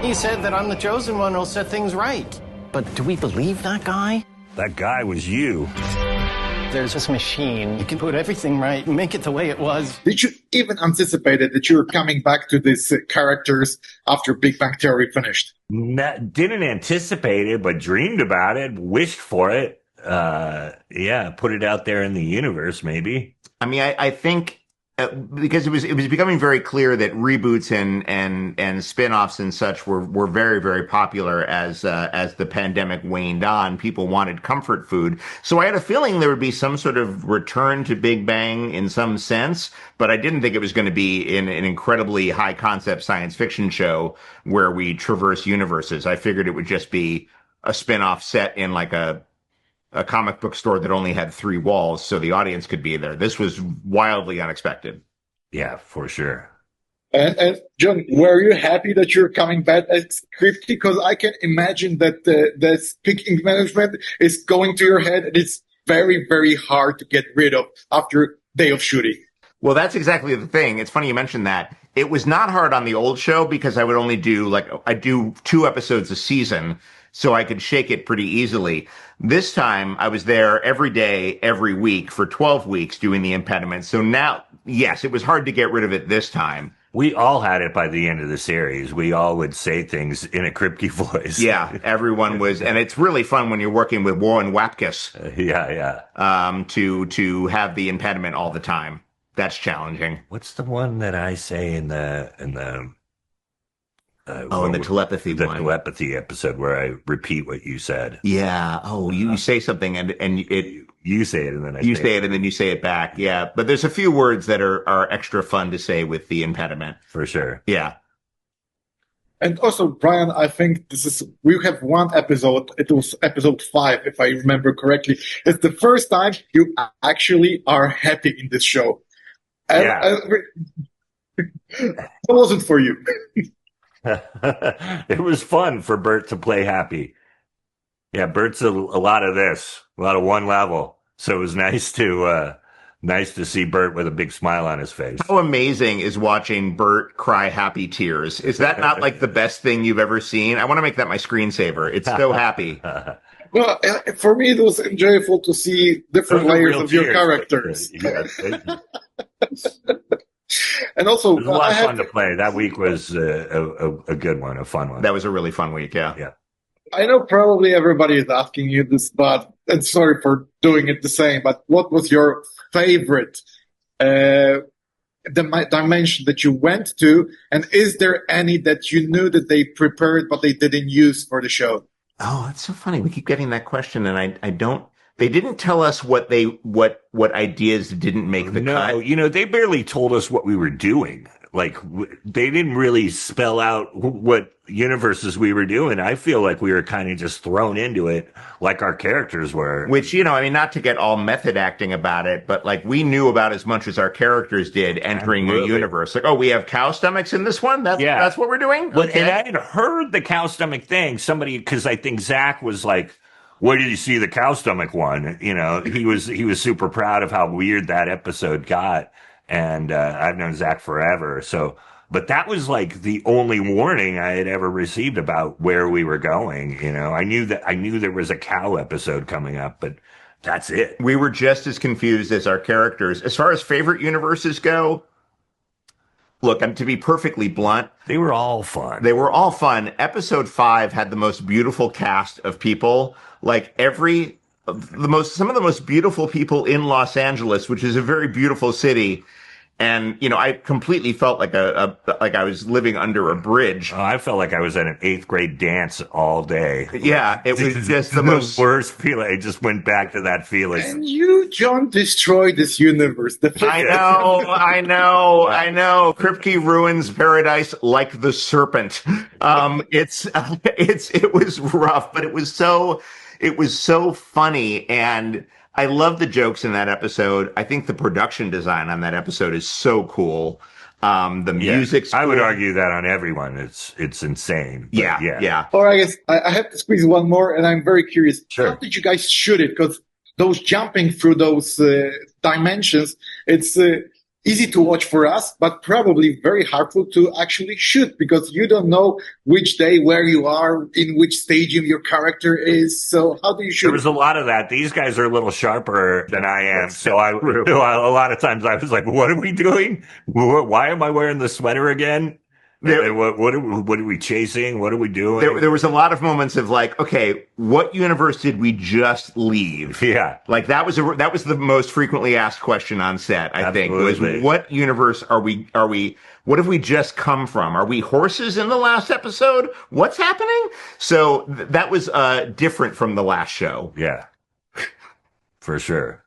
He said that I'm the chosen one who'll set things right. But do we believe that guy? That guy was you. There's this machine. You can put everything right and make it the way it was. Did you even anticipate that you were coming back to these characters after Big Bang Theory finished? Didn't anticipate it, but dreamed about it, wished for it. Put it out there in the universe, maybe. I mean, I think because it was becoming very clear that reboots and spin-offs and such were very, very popular as the pandemic waned on. People wanted comfort food. So I had a feeling there would be some sort of return to Big Bang in some sense, but I didn't think it was going to be in an incredibly high concept science fiction show where we traverse universes. I figured it would just be a spin-off set in like a comic book store that only had 3 walls so the audience could be there. This was wildly unexpected. Yeah, for sure. And John, were you happy that you're coming back as script? Because I can imagine that the speaking management is going to your head and it's very, very hard to get rid of after a day of shooting. Well, that's exactly the thing. It's funny you mentioned that. It was not hard on the old show because I would only do I do 2 episodes a season, so I could shake it pretty easily. This time I was there every day, every week for 12 weeks doing the impediment. So now, yes, it was hard to get rid of it this time. We all had it by the end of the series. We all would say things in a cryptic voice. Yeah, everyone was, and it's really fun when you're working with Warren Wapkiss. To have the impediment all the time. That's challenging. What's the one that I say in the in the telepathy one. The telepathy episode where I repeat what you said. Yeah. Oh, you say something and you say it and then you say it and then you say it back. Yeah. But there's a few words that are extra fun to say with the impediment. For sure. Yeah. And also, Brian, I think we have one episode. It was episode 5, if I remember correctly. It's the first time you actually are happy in this show. And, that wasn't for you. It was fun for Bert to play happy. Yeah, Bert's a lot of this, a lot of one level. So it was nice to see Bert with a big smile on his face. How amazing is watching Bert cry happy tears? Is that not like the best thing you've ever seen? I want to make that my screensaver. It's so happy. Well, for me, it was enjoyable to see different layers of your characters. And also, it was a lot of fun to play. That week was a good one, a fun one. That was a really fun week, yeah. Yeah. I know probably everybody is asking you this, and sorry for doing it the same, but what was your favorite dimension that you went to, and is there any that you knew that they prepared but they didn't use for the show? Oh, that's so funny. We keep getting that question, and I don't. They didn't tell us what ideas didn't make the cut. No, they barely told us what we were doing. Like, they didn't really spell out what universes we were doing. I feel like we were kind of just thrown into it like our characters were. Which, not to get all method acting about it, but like we knew about as much as our characters did entering a universe. Like, oh, we have cow stomachs in this one? That's what we're doing? But, and I had heard the cow stomach thing. Because I think Zach was like, where did you see the cow stomach one? He was super proud of how weird that episode got. And I've known Zach forever. But that was like the only warning I had ever received about where we were going. I knew there was a cow episode coming up, but that's it. We were just as confused as our characters. As far as favorite universes go, look, to be perfectly blunt, they were all fun. Episode 5 had the most beautiful cast of people. Like some of the most beautiful people in Los Angeles, which is a very beautiful city. And, I completely felt like like I was living under a bridge. Oh, I felt like I was at an 8th grade dance all day. Yeah, it was just the most worst feeling. I just went back to that feeling. And you, John, destroyed this universe. I know. Kripke ruins paradise like the serpent. It was rough, but it was so funny, and I love the jokes in that episode. I think the production design on that episode is so cool. The music's cool. I would argue that on everyone. It's insane. Yeah. Or I guess I have to squeeze one more, and I'm very curious. Sure. How did you guys shoot it? Because those jumping through those dimensions, it's easy to watch for us, but probably very hurtful to actually shoot because you don't know which day, where you are, in which stadium your character is. So how do you shoot? There was a lot of that. These guys are a little sharper than I am. So a lot of times I was like, what are we doing? Why am I wearing the sweater again? What are we chasing? What are we doing? There was a lot of moments of like, okay, what universe did we just leave? Yeah. Like that was the most frequently asked question on set, I think, was what universe are we, what have we just come from? Are we horses in the last episode? What's happening? So that was different from the last show. Yeah. For sure.